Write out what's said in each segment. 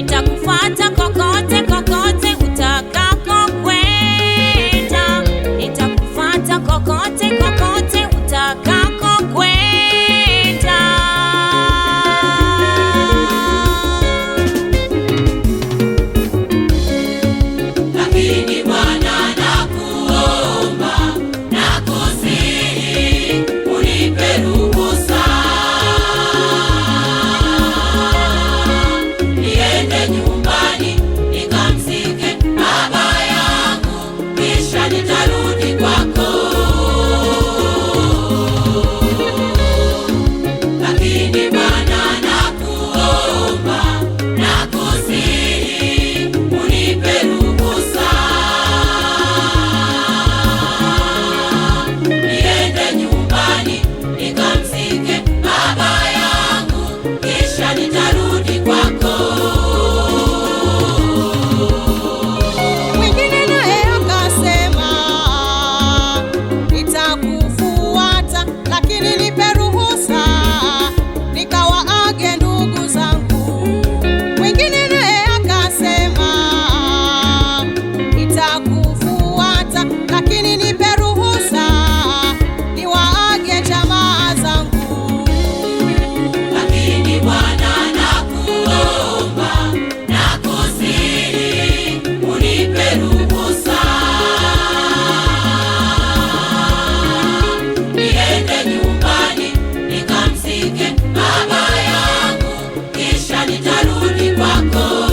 nitakufuata kokote kokote utakako kwenda, nitakufuata kokote kokote utakako kwenda. Lakini Bwana nakuomba, nakusihi, unipe ruhusa niende nyumbani nikamzike baba yangu, kisha nitarudi kwako. Lakini Bwana nakuomba, nakusihi, unipe ruhusa niende nyumbani nikamzike baba yangu, kisha nitarudi kwako. Mwingine naye akasema, nitakufuata, lakini nipe ruhusa nikawaage ndugu zangu. Mwingine naye akasema, nitakufuata, lakini nipe ruhusa niwaage jamaa zangu. Lakini Bwana nakuomba, nakusihi, unipe ruhusa niende nyumbani nikamzike baba yangu, kisha nitarudi kwako.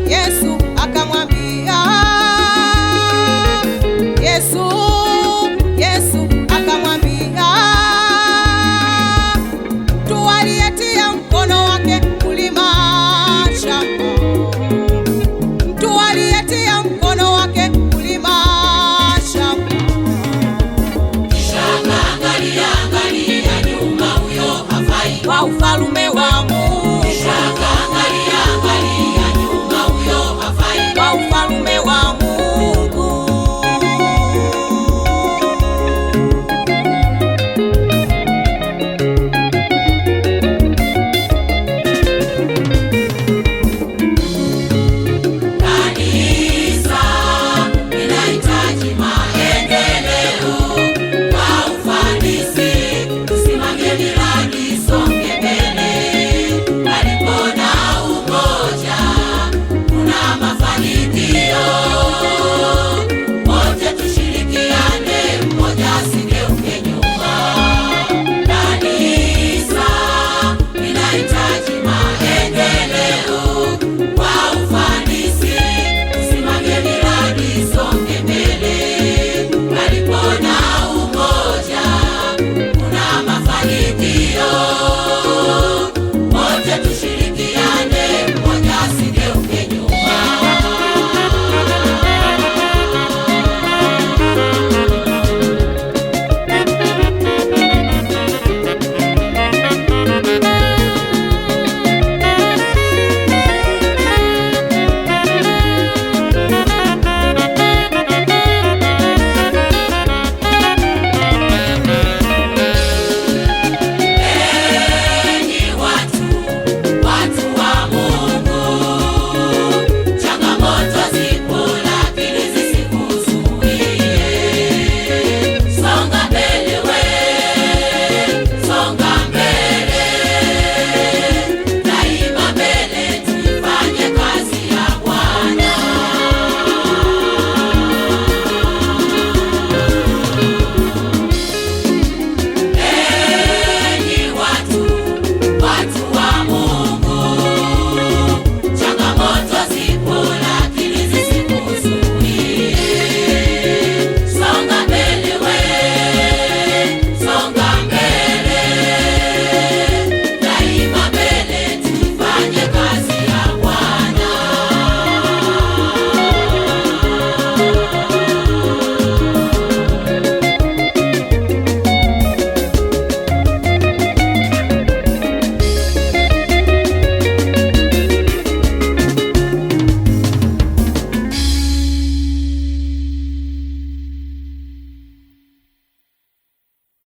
Yesu akamwambia, Yesu akamwambia, mtu aliyetia mkono wake kulima shamba, mtu aliyetia mkono wake kulima shamba. Kisha angalia nyuma, huyo hafai Wa ufalume wa Mungu.